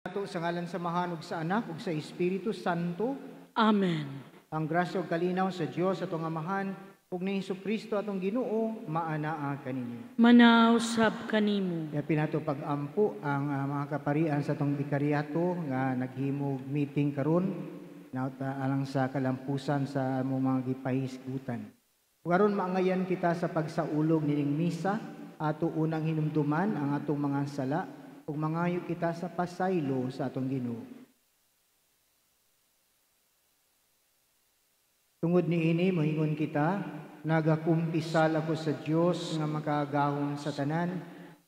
Ato sa ngalan sa Mahan ug sa Anak ug sa Espiritu Santo. Amen. Ang grasya ug kalinaw sa Dios atong Amahan ug ni Hesukristo atong Ginoo maanaa kaninyo. Manaw sab kanimo. Kaya pinato pag-ampo ang mga kaparian sa atong bikaryato nga naghimog meeting karon nauta alang sa kalampusan sa among mga gipahisgutan. Karon maangayan kita sa pagsaulog nining misa ato unang hinumduman ang atong mga sala ug mangayo kita sa pasaylo sa atong Ginoo. Tungod niini moingon kita, nagakumpisal ako sa Dios nga makaagahon sa tanan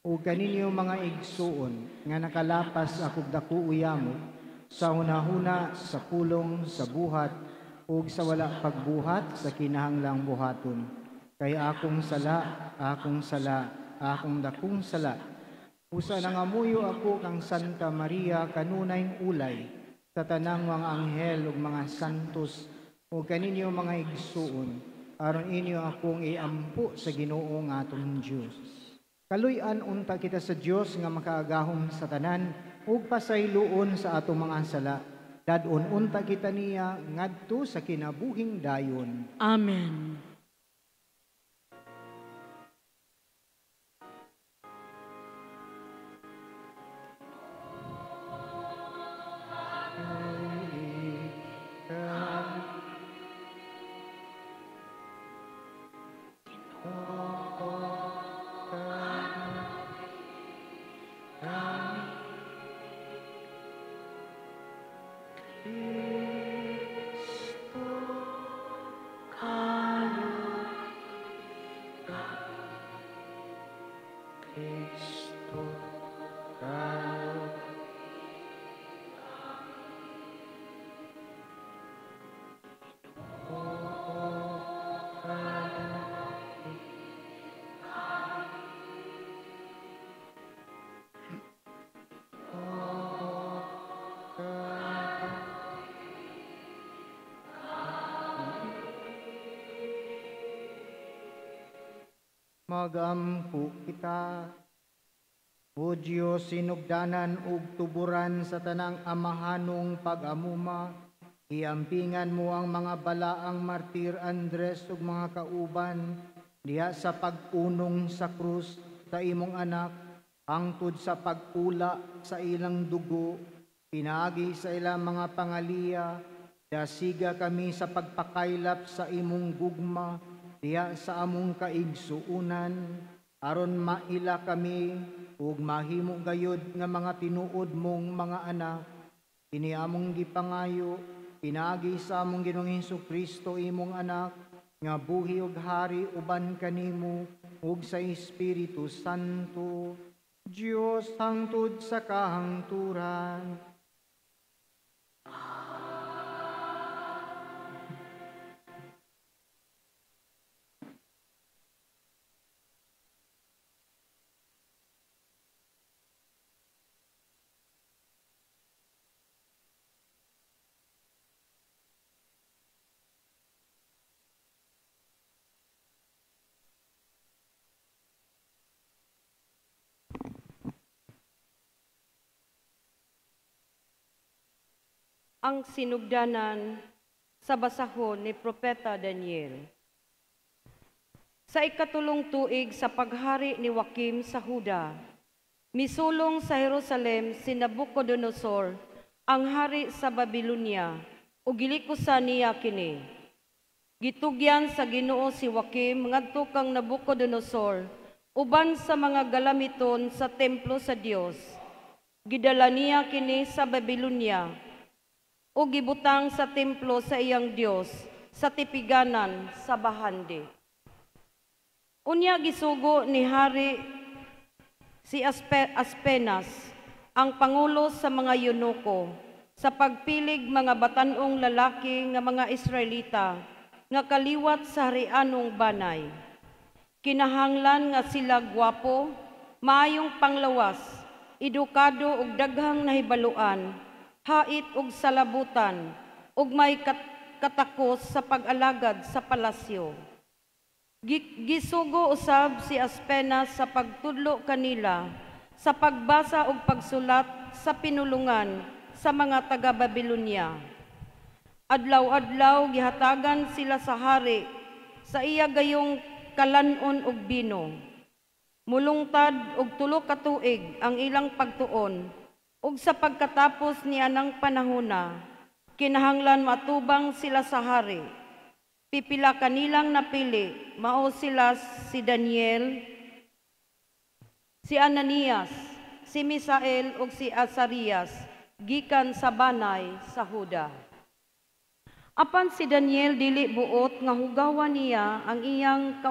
ug kaninyo mga igsuon nga nakalapas ako dako uyamo sa hunahuna, sa pulong, sa buhat ug sa wala pagbuhat sa kinahanglang buhaton. Kay akong sala, akong dakong sala. Usa nangamuyo ako kang Santa Maria kanunayng ulay sa tanang mga anghel ug mga santos ug kaninyo mga igsuon aron inyo akong iampo sa Ginoo nga atong Dios. Kaluy-an unta kita sa Dios nga makaagahom sa tanan ug pasayloon sa atong mga sala. Dadon unta kita niya ngadto sa kinabuhing dayon. Amen. Magampo kita, O Diyos, sinugdanan ug tuburan sa tanang amahanong pag-amuma, iampingan mo ang mga balaang martir Andres ug mga kauban diha sa pag-unong sa krus sa imong anak, hangtod sa pag-ula sa ilang dugo, pinagi sa ilang mga pangaliya, dasiga kami sa pagpakaylap sa imong gugma, diya sa among kaigsuunan, aron maila kami ug mahimo gayud nga mga tinuod mong mga anak. Kini among gipangayo, pinagi sa among Ginoong Hesukristo imong anak, nga buhi ug hari uban kanimo ug sa Espiritu Santo, Dios hangtod sa kahangturan. Ang sinugdanan sa basahon ni Propeta Daniel. Sa ikatulong tuig sa paghari ni Joaquim sa Huda, misulong sa Jerusalem si Nabucodonosor, ang hari sa Babilonia, ug gilikusan niya kini. Gitugyan sa Ginoo si Joaquim ngadto kang Nabucodonosor, uban sa mga galamiton sa templo sa Dios. Gidala niya kini sa Babilonia, o gibutang sa templo sa iyang Dios sa tipiganan sa bahandi. Unya gisugo ni hari si Aspenas, ang pangulo sa mga eunuko, sa pagpilig mga batanong lalaki nga mga Israelita nga kaliwat sa harianong banay. Kinahanglan nga sila gwapo, maayong panglawas, edukado ug daghang nahibaluan, hait ug salabutan, ug may katakos sa pag-alagad sa palasyo. Gisugo usab si Aspenas sa pagtudlo kanila sa pagbasa ug pagsulat sa pinulungan sa mga taga-Babilonya. Adlaw-adlaw gihatagan sila sa hari sa iya gayong kalanon ug bino. Mulungtad og 3 ka tuig ang ilang pagtuon ug sa pagkatapos niya ng panahona, kinahanglan matubang sila sa hari. Pipila kanilang napili, mao sila si Daniel, si Ananias, si Misael ug si Azarias, gikan sa banay sa Huda. Apan si Daniel dili buot nga hugawan niya ang iyang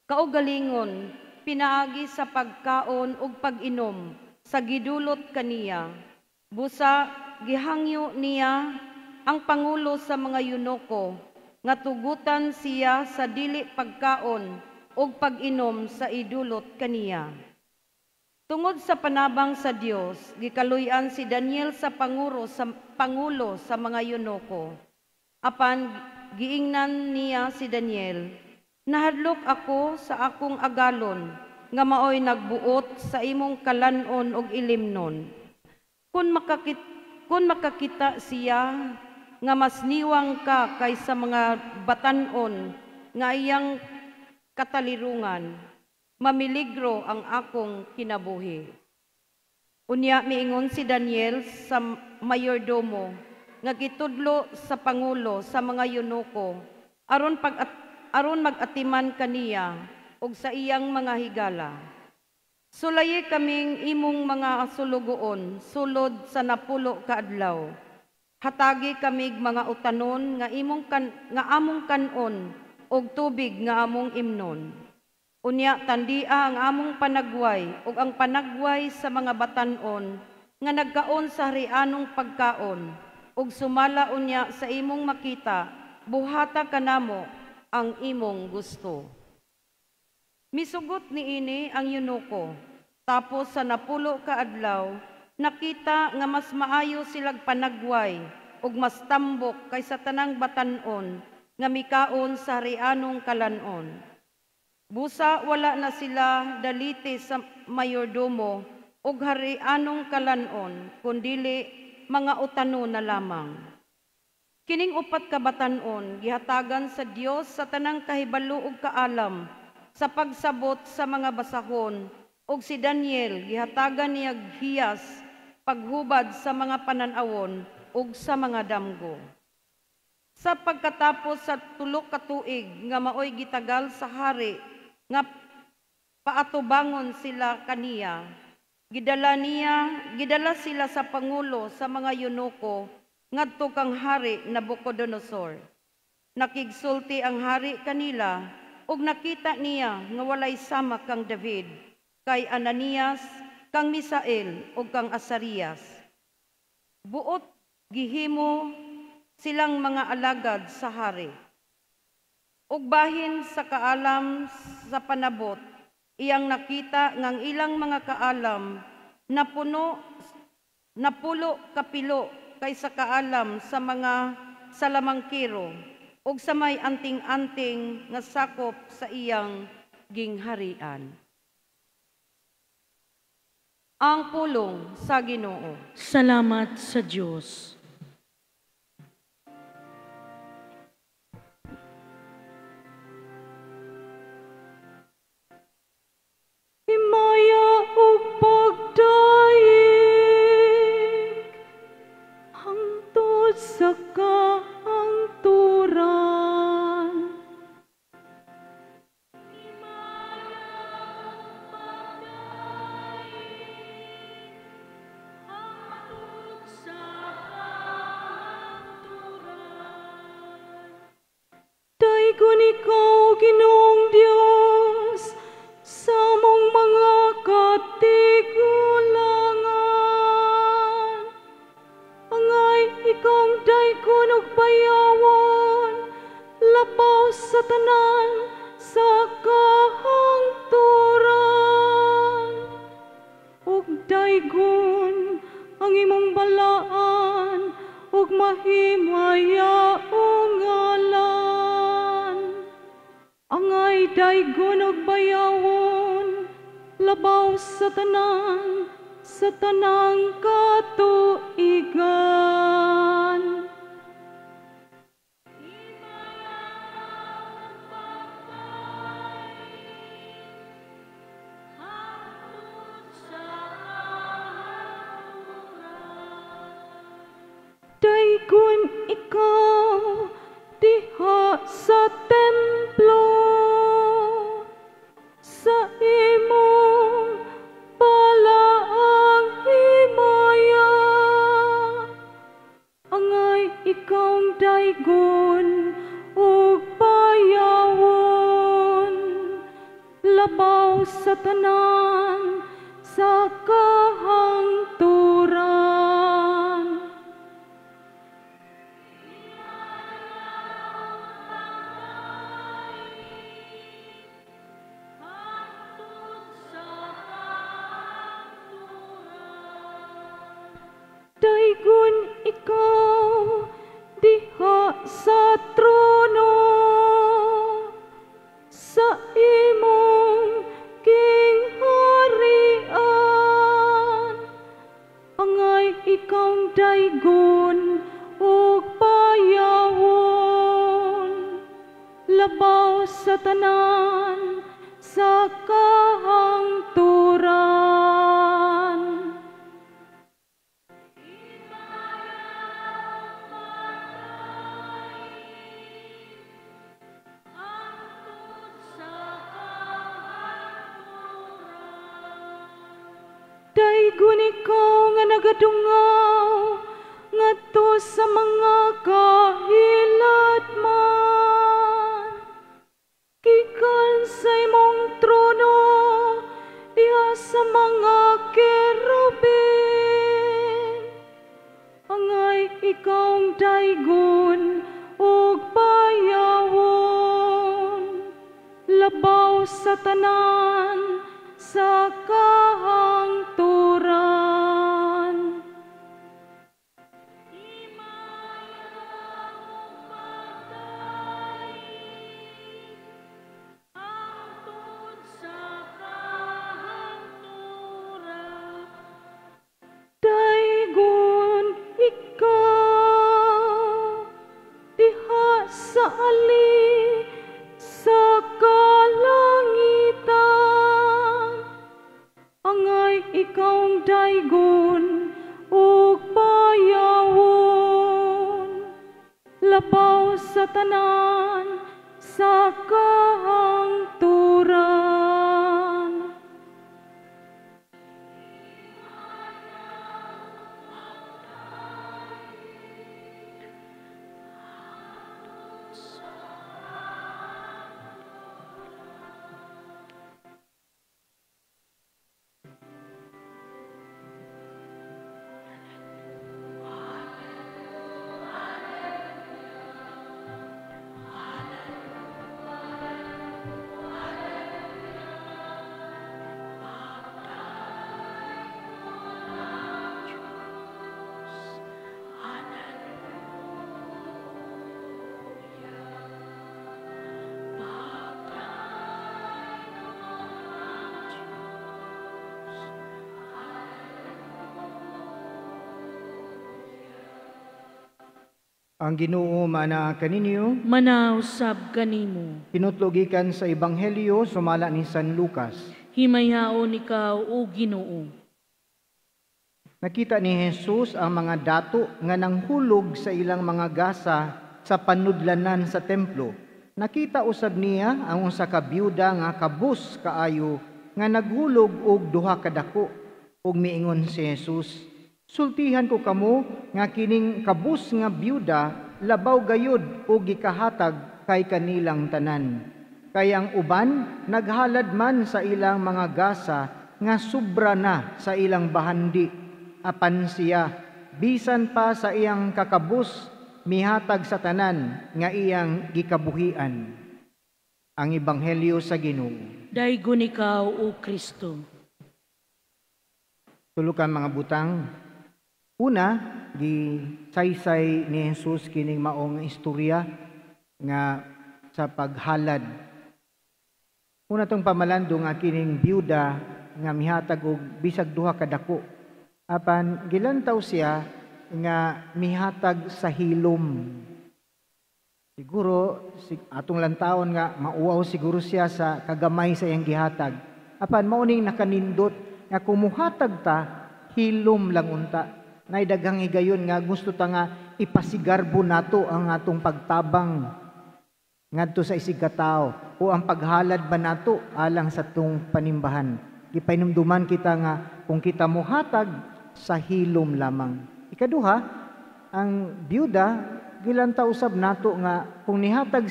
kaugalingon pinaagi sa pagkaon ug pag-inom sa gidulot kaniya. Busa gihangyo niya ang pangulo sa mga yunoko nga tugutan siya sa dili pagkaon ug pag-inom sa idulot kaniya. Tungod sa panabang sa Dios, gikaluy-an si Daniel sa pangulo sa mga yunoko. Apan giingnan niya si Daniel, "Nahadlok ako sa akong agalon nga maoy nagbuot sa imong kalanon ug ilimnon. Kung makakita siya nga mas niwang ka kaysa mga batanon nga iyang katalirungan, mamiligro ang akong kinabuhi." Unya miingon si Daniel sa mayordomo nga gitudlo sa pangulo sa mga yunoko aron magatiman kaniya ug sa iyang mga higala. "Sulayi kaming imong mga sulugoon sulod sa 10 ka adlaw. Hatagi kamig mga utanon nga among kanon og tubig nga among imnon. Unya tandia ang among panagway ug ang panagway sa mga batanon nga nagkaon sa harianong pagkaon ug sumala unya sa imong makita, buhata kanamo ang imong gusto." Misugot niini ang yunoko. Tapos sa 10 ka adlaw, nakita nga mas maayo silag panagway ug mas tambok kaysa tanang batanon nga mikaon sa harianong kalanon. Busa wala na sila daliti sa mayordomo ug harianong kalanon, kundili mga utano na lamang. Kining 4 ka batanon gihatagan sa Dios sa tanang kahibalo ug kaalam sa pagsabot sa mga basahon, ug si Daniel gihatagan niya hiyas paghubad sa mga pananawon ug sa mga damgo. Sa pagkatapos sa 3 ka tuig nga maoy gitagal sa hari nga paatubangon sila kaniya, gidala sila sa pangulo sa mga yunoko ngadto kang hari Nabucodonosor. Nakigsulti ang hari kanila ug nakita niya nga walay sama kang David, kay Ananias, kang Misael ug kang Azarias. Buot gihimo silang mga alagad sa hari. Ug bahin sa kaalam sa panabot, iyang nakita ngang ilang mga kaalam napulo kapilo kaysa kaalam sa mga salamangkiro ug sa may anting-anting nga sakop sa iyang gingharian. Ang pulong sa Ginoo. Salamat sa Diyos. Himaya ug pagdaig hangtod sa kaangturan. Daigon ikaw, Ginoong Diyos, sa among mga katigulangan. Angay ikaw daigon ug bayawon, labaw sa tanan sa kahangturan. Ug daigon ang imong balaan ug mahimayaong ngalan. Angay daigon ug bayawon, labaw sa tanan sa tanang katuigan. Daygon ikaw diha sa templo, sa imong palaang himaya, angay ikaw daygon ug payawon, labaw sa tanan sa kahangturan. Daygon ikaw diha sa trono, sa imong kingharian, angay ikaw daygon ug payawon, labaw sa tanan sa kahangturan. Daygon ikaw nga nagadungaw ngadto sa mga kahilatman, gikan sa imong trono diha sa mga kerubin, angay ikaw daygon ug payawon, labaw sa tanan sa kahangturan. Daygon ikaw diha sa ali sa kalangitan, angay ikaw daygon ug payawon, labaw sa tanan sa kahangturan. Ang Ginoo mana kaninyo, Manausab kanimo, pinutlogikan sa Ebanghelyo sumala ni San Lucas. himayaon ikaw o Ginoo. Nakita ni Jesus ang mga dato nga nanghulog sa ilang mga gasa sa panudlanan sa templo. Nakita usab niya ang usa ka byuda nga kabus kaayo nga naghulog og duha ka dako. Ug miingon si Jesus, sultihan ko kamo nga kining kabus nga byuda labaw gayud o gikahatag kay kanilang tanan. Kay ang uban naghalad man sa ilang mga gasa nga sobra na sa ilang bahandi. Apan siya bisan pa sa iyang kakabus mihatag sa tanan nga iyang gikabuhian. Ang Ebanghelyo sa Ginoo. Daygon ikaw o Kristo. Tulukan mga butang. Una, gisaysay ni Jesus kining maong istorya nga sa paghalad. Una tong pamalando nga kining byuda nga mihatag og bisag duha ka dako. Apan gilantaw siya nga mihatag sa hilom. Siguro atong lantawon nga mauaw siguro siya sa kagamay sa iyang gihatag. Apan mauning nakanindot nga kumuhatag ta hilom lang unta. Nay daghang higayon nga gusto ta nga ipasigarbo nato ang atong pagtabang ngadto sa isig katao o ang paghalad ba nato alang sa tong panimbahan. Gipainumduman kita nga kung kita mohatag sa hilom lamang. Ikaduha, ang byuda gilantaw usab nato nga kung nihatag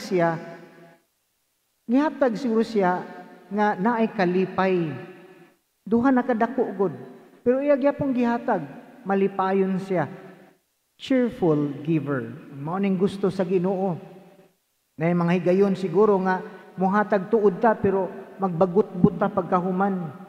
siguro siya nga naay kalipay. Duha na kadako gud. Pero iya gyapon gihatag, malipayon siya. Cheerful giver. Mao ning gusto sa Ginoo. Na mga higayon siguro nga mohatag tuod ta pero magbagut-but ta pagkahuman.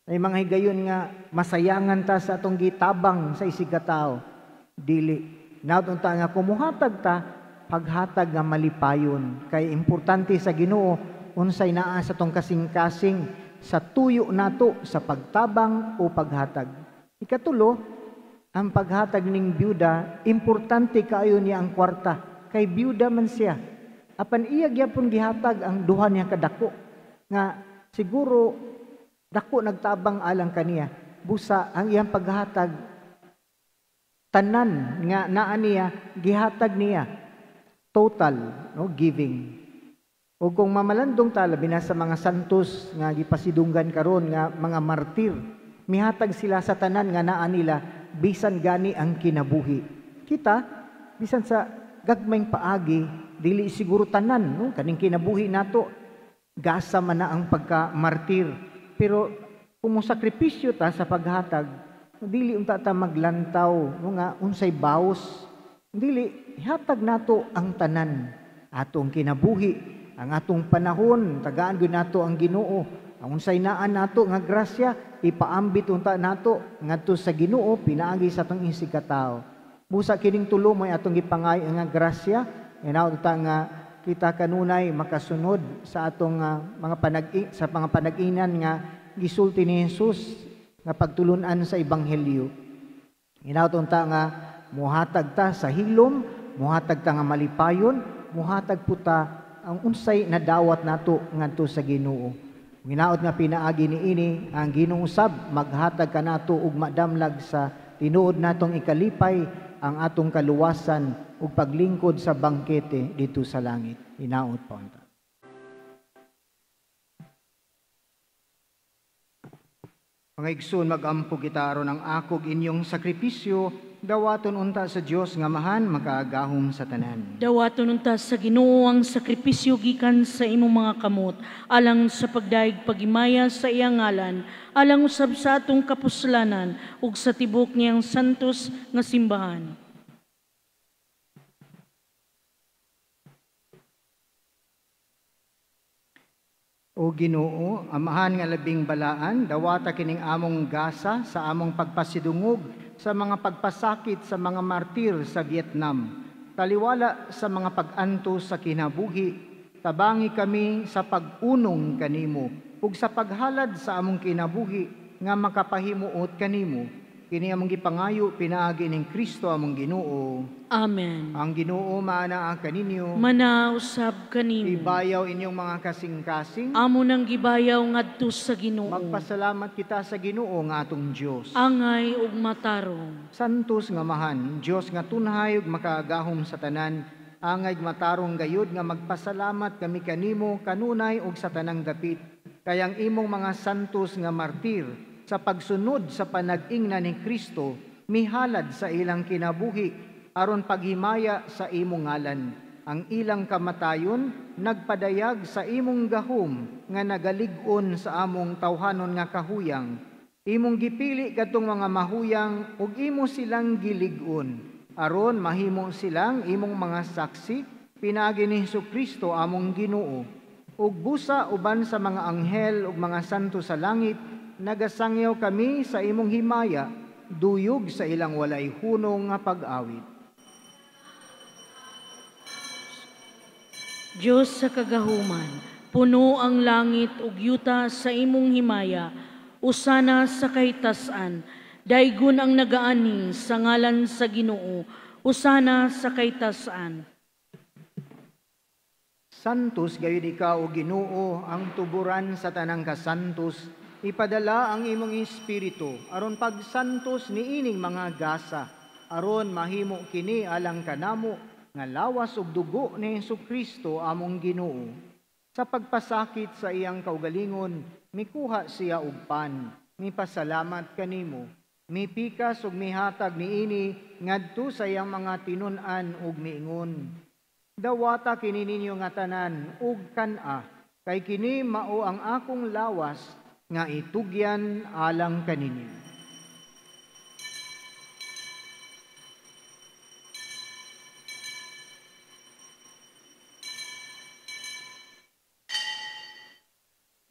Ay mga higayon nga masayangan ta sa atong gitabang sa isig katao. Dili. Naton ta nga kumuhatag ta paghatag nga malipayon. Kay importante sa Ginoo unsay naa sa tong kasing-kasing sa tuyo nato sa pagtabang o paghatag. Ikatulo, ang paghatag ning byuda, importante kaayo niya ang kwarta. Kay byuda man siya. Apan iya gyapon gihatag ang duha niya kadako nga siguro dako nagtabang alang kaniya. Busa ang iyang paghatag tanan nga naa niya gihatag niya total no giving. O kung mamalandong ta labi na sa mga santos nga gipasidunggan karon nga mga martir, mihatag sila sa tanan nga naa nila bisan gani ang kinabuhi. Kita bisan sa gagmayng paagi dili siguro tanan no kaning kinabuhi nato gasa man na ang pagka-martir. Pero kung sakripisyo ta sa paghatag, dili unta ta maglantaw no nga unsay baos. Dili ihatag nato ang tanan atong kinabuhi, ang atong panahon, tagaan gyud nato ang Ginoo. Ang unsay naan nato nga grasya, ipaambit unta nato ngadto sa Ginoo pinaagi sa atong isig katao. Busa kining tulo may atong gipangay nga grasya, inaw ta nga kita kanunay makasunod sa atong mga panag-inan nga gisulti ni Jesus nga pagtulunan sa ebanghelyo. Inaw ta nga muhatag ta sa hilom, muhatag ta nga malipayon, muhatag puta ang unsay nadawat nato ngadto sa Ginoo. Ginaot nga pinaagi niini ang Ginoo sab maghatag kanato og madamlag sa tinuod natong ikalipay ang atong kaluwasan ug paglingkod sa bangkete dito sa langit. Hinaot pa unta. Mga igsoon, mag-ampo kita aron ang akog inyong sakripisyo, dawaton unta sa Dios nga mahan makaagahom sa tanan. Dawaton unta sa Ginoo ang sakripisyo gikan sa imong mga kamot, alang sa pagdaig pagimaya sa iyang ngalan, alang usab sa atong kapuslanan ug sa tibok niyang santos nga simbahan. O Ginoo, amahan nga labing balaan, dawata kining among gasa sa among pagpasidungog sa mga pagpasakit sa mga martir sa Vietnam. Taliwala sa mga pag-anto sa kinabuhi, tabangi kami sa pag-unong kanimo ug sa paghalad sa among kinabuhi nga makapahimuot kanimo. Kini among gipangayo pinaagi ning Kristo among Ginoo. Amen. Ang Ginoo maanaa kaninyo. Manausab kanimo. Ibayaw inyong mga kasing-kasing. Amo nang gibayaw ngadto sa Ginoo. Magpasalamat kita sa Ginoo nga atong Dios. Angay ug matarong. Santos nga mahan, Dios nga tunhay ug makaagahom sa tanan, angay matarong gayud nga magpasalamat kami kanimo kanunay ug sa tanang dapit. Kayang imong mga santos nga martir sa pagsunod sa panag-ingna ni Kristo, mihalad sa ilang kinabuhi, aron paghimaya sa imong ngalan. Ang ilang kamatayon, nagpadayag sa imong gahom, nga nagalig-on sa among tawhanon nga kahuyang. Imong gipili katong mga mahuyang, ug imo silang gilig-on, aron mahimo silang imong mga saksi, pinagi ni Jesucristo among Ginoo. Ug busa uban sa mga anghel ug mga santo sa langit, nagasangyaw kami sa imong himaya, duyog sa ilang walay hunong nga pag-awit. Diyos sa kagahuman, puno ang langit ug yuta sa imong himaya, usana sa kahitasan, Daygon ang nagaani sa ngalan sa Ginoo, usana sa kaytasan. Santos gayud ikaw, o Ginoo, ang tuburan sa tanang kasantos, ipadala ang imong espiritu, aron pagsantos niining mga gasa, aron mahimo kini alang kanamo, nga lawas ug dugo ni Jesucristo among Ginoo. Sa pagpasakit sa iyang kaugalingon, mikuha siya og pan, mipasalamat kanimo, mipikas ug mihatag niini ngadto sa iyang mga tinun-an ug miingon. Dawata kini ninyo nga tanan ug kan-a, kay kini mao ang akong lawas nga itugyan alang kaninyo.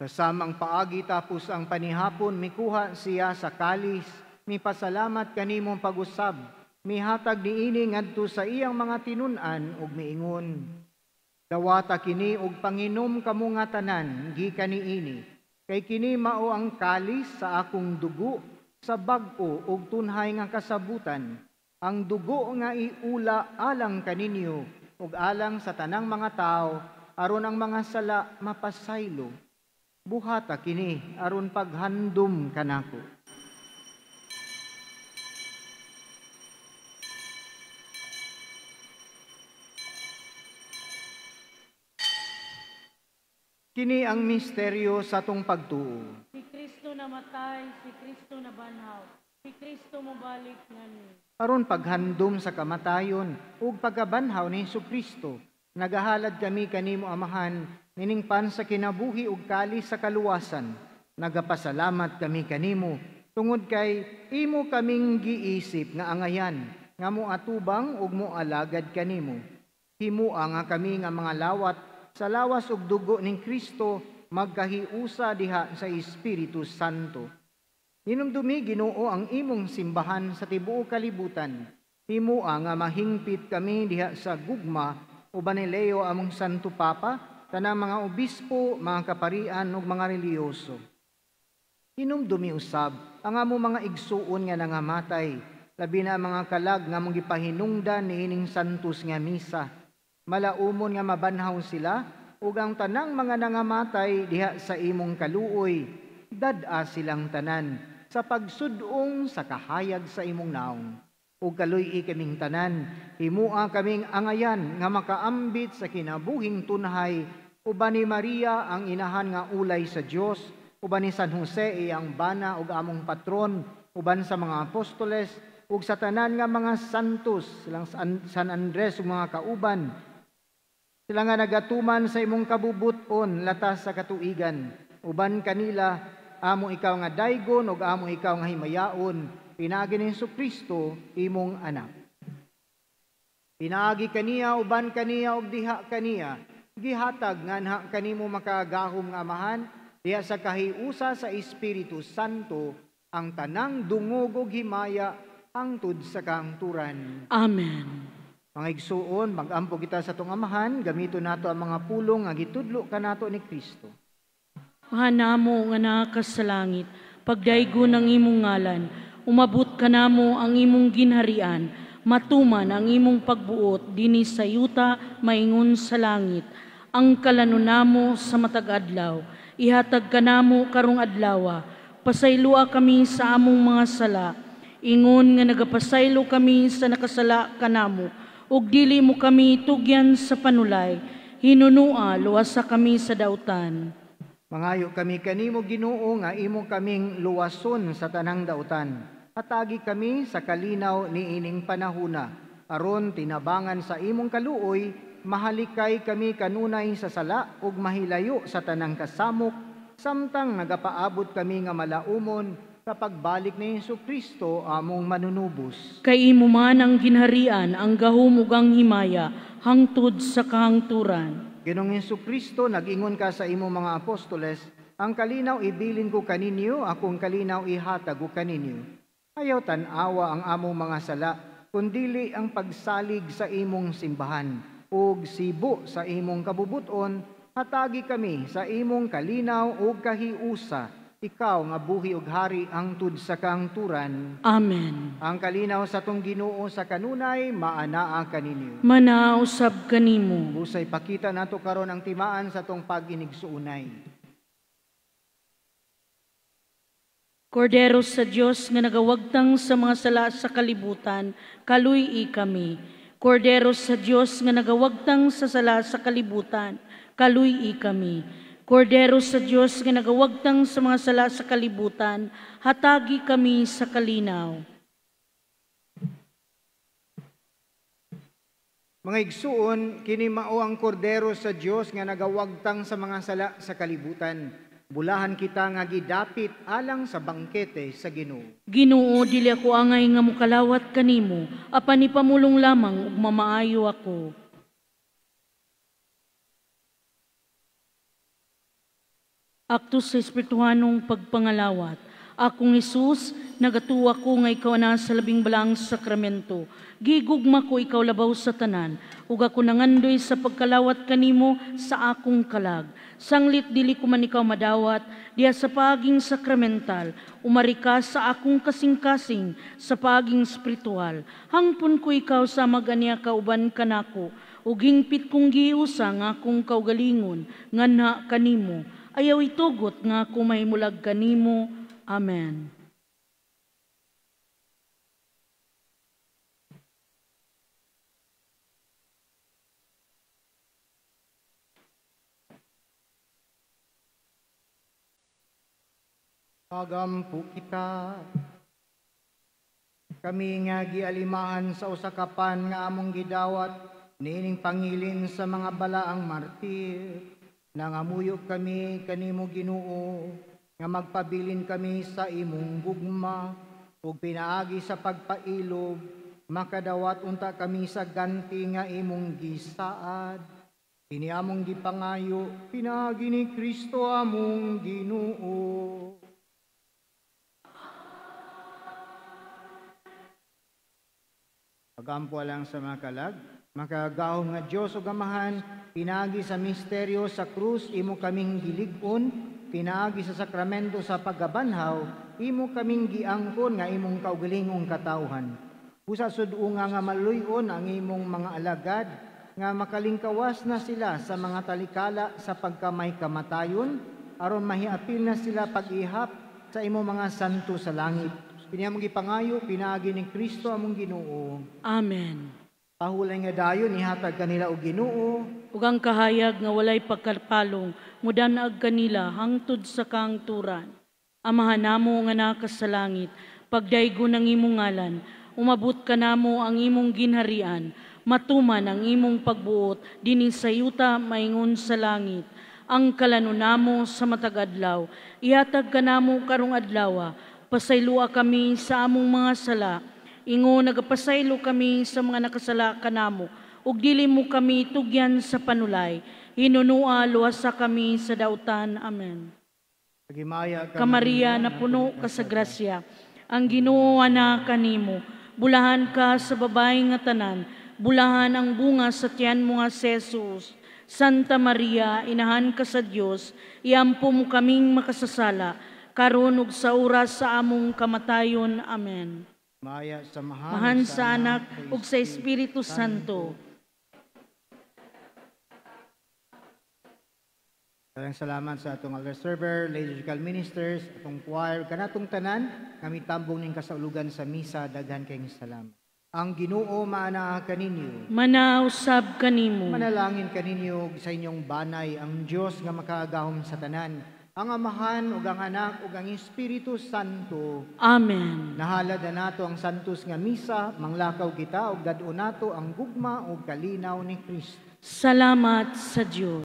Kasamang paagi tapos ang panihapon, mikuha siya sa kalis, mipasalamat kanimong pag-usab, mihatag niini ngadto sa iyang mga tinun-an ug miingon. Dawata kini og panginom kamo nga tanan gikan niini, kay kini mao ang kalis sa akong dugo sa bag-o ug tunhay nga kasabutan, ang dugo nga iula alang kaninyo ug alang sa tanang mga tao aron ang mga sala mapasaylo. Buhata kini aron paghandom kanako. Kini ang misteryo sa atong pagtuo. Si Kristo namatay, si Kristo nabanhaw, si Kristo mobalik ngani. Aron paghandom sa kamatayon ug pagkabanhaw ni Jesucristo, nagahalad kami kanimo Amahan, niningpan sa kinabuhi ug kalis sa kaluwasan. Nagapasalamat kami kanimo tungod kay imo kaming giisip nga angayan nga moatubang ug moalagad kanimo. Himua nga kami nga mga lawat sa lawas ug dugo ning Kristo magkahiusa diha sa Espiritu Santo. Hinumdumi Ginoo ang imong simbahan sa tibuok kalibutan. Himua nga mahingpit kami diha sa gugma uban ni Leo among Santo Papa, tanang mga obispo, mga kaparian ug mga reliyoso. Hinumdumi usab ang amo mga igsuon nga nangamatay, labi na mga kalag nga mong gipahinungdan niining santos nga misa. Malaumon nga mabanhaw sila ug ang tanang mga nangamatay diha sa imong kaluoy, dad-a silang tanan sa pagsudong sa kahayag sa imong naong. Ug kaluy kaming tanan, himua kaming angayan nga makaambit sa kinabuhing tunhay, uban ni Maria ang inahan nga ulay sa Dios, uban ni San Jose iyang bana ug among patron, uban sa mga apostoles ug sa tanan nga mga santos, silang San Andres ug mga kauban, sila nga nagatuman sa imong kabubuton latas sa katuigan, uban kanila amo ikaw nga daygon ug amo ikaw nga himayaon, pinaagi ni Jesucristo imong anak. Pinaagi kaniya, uban kaniya, ug diha kaniya, gihatag nga nha kanimo makagahom nga Amahan, diha sa kahiusa sa Espiritu Santo, ang tanang dungog ug himaya hangtod sa kahangturan. Amen. Mga igsuon, mag-ampo kita sa tong Amahan, gamito nato ang mga pulong nga gitudlo kanato ni Kristo. Hanamo nga nakas sa langit, pagdaygon ang imong ngalan, umabot ka namo ang imong ginharian, matuman ang imong pagbuot, dini sa yuta, maingon sa langit. Ang kalanon namo sa matag adlaw, ihatag ka namo karong adlawa, pasaylua kami sa among mga sala, ingon nga nagapasaylo kami sa nakasala kanamo, ug dili mo kami tugyan sa panulay, hinunua luwasa kami sa dautan. Mangayo kami kanimo Ginoo nga imo kaming luwason sa tanang dautan. Hatagi kami sa kalinaw niining panahuna, aron tinabangan sa imong kaluoy, mahalikay kami kanunay sa sala ug mahilayo sa tanang kasamok, samtang nagapaabot kami nga malaumon sa pagbalik ni Jesucristo among manunubos. Kay imo man ang ginharian, ang gahom ug ang himaya, hangtod sa kahangturan. Ginoong Jesucristo, nag-ingon ka sa imong mga apostoles, ang kalinaw ibilin ko kaninyo, akong kalinaw ihatag ko kaninyo. Ayaw tanawa ang among mga sala, kundili ang pagsalig sa imong simbahan, ug sibo sa imong kabubuton, hatagi kami sa imong kalinaw ug kahiusa, ikaw nga buhi ug hari hangtod sa kaangturan. Amen. Ang kalinaw sa tong Ginoo sa kanunay maanaa kaninyo. Manausab kanimo. Busay pakita nato karon ang timaan sa tong pag-inigsuunay. Kordero sa Dios nga nagawagtang sa mga sala sa kalibutan, kaluy-i kami. Kordero sa Dios nga nagawagtang sa sala sa kalibutan, kaluy-i kami. Kordero sa Dios nga nagawagtang sa mga sala sa kalibutan, hatagi kami sa kalinaw. Mga igsuon, kini mao ang kordero sa Dios nga nagawagtang sa mga sala sa kalibutan. Bulahan kita nga gidapit alang sa bangkete sa Ginoo. Ginoo, dili ako angay nga mukalawat kanimo, apan ipamulong lamang ug mamaayo ako. Akto sa espirituhanong pagpangalawat. Akong Hesus, nagatuwa ko nga ikaw na sa labing balang sakramento. Gigugma ko ikaw labaw sa tanan, ug ako nangandoy sa pagkalawat kanimo sa akong kalag. Sanglit dili ko man ikaw madawat, diha sa paging sakramental, umari ka sa akong kasing-kasing sa paging espiritual. Hangpon ko ikaw sa magania kauban kanako, ug hingpit kong giusa nga akong kaugalingon, nganha kanimo. Ayaw itugot nga ako mahimulag kanimo. Amen. Pagampo kita. Kami nga gialimahan sa usakapan nga among gidawat niining pangilin sa mga balaang martir. Nangamuyok kami kanimo Ginoo nga magpabilin kami sa imong gugma ug pinaagi sa pagpailog makadawat unta kami sa ganti nga imong gisaad. Kini among gipangayo pinaagi ni Kristo among Ginoo. Pagampo lang sa mga kalag. Makagahom nga Diyos o gamahan, pinagi sa misteryo sa krus, imo kaming gilig-on, pinagi sa sakramento sa paggabanhaw, imo kaming giangkon nga imong kaugalingong katawhan. Usa sud-unga nga maluyon ang imong mga alagad, nga makalingkawas na sila sa mga talikala sa pagkamay kamatayon, aron mahiapil na sila pag-ihap sa imong mga santo sa langit. Kini among gipangayo, pinagi ni Kristo among Ginoo. Amen. Pahulay nga dayon ihatag kanila og Ginoo Ug ang kahayag nga walay pagkalpalong, mudanag kanila hangtod sa kaangturan. Amahan namo nga nakas sa langit, pagdaygo ng imong ngalan, umabot ka namo ang imong ginharian, matuman ang imong pagbuot, dinhi sa yuta maingon sa langit. Ang kalano namo sa matag adlaw, ihatag ka namo karong adlaw, pasaylua kami sa among mga sala, ingo nagapasaylo kami sa mga nakasala kanamo, ug dili mo kami tugyan sa panulay, hinunua luwasa kami sa dautan. Amen. Ka Maria na puno ka sa grasya, ang Ginoo na kanimo, bulahan ka sa babaeng nga tanan, bulahan ang bunga sa tiyan mo nga si Jesus. Santa Maria, inahan ka sa Dios, iampo mo kaming makasasala, karon ug sa oras sa among kamatayon. Amen. Maya sa Mahan sa Anak ug sa Espiritu Santo. Maraming salamat sa atong altar server, liturgical ministers, atong choir, kanatong tanan, kami tambong ning kasaulugan sa misa, daghan kayong salamat. Ang Ginoo maanaa kaninyo. Manausab kanimo. Manalangin kaninyo sa inyong banay ang Dios nga makaagahom sa tanan. Ang Amahan ug ang Anak ug ang Espiritu Santo. Amen. Nahalad na nato ang santos nga misa, manglakaw kita ug dadon nato ang gugma ug kalinaw ni Kristo. Salamat sa Dios.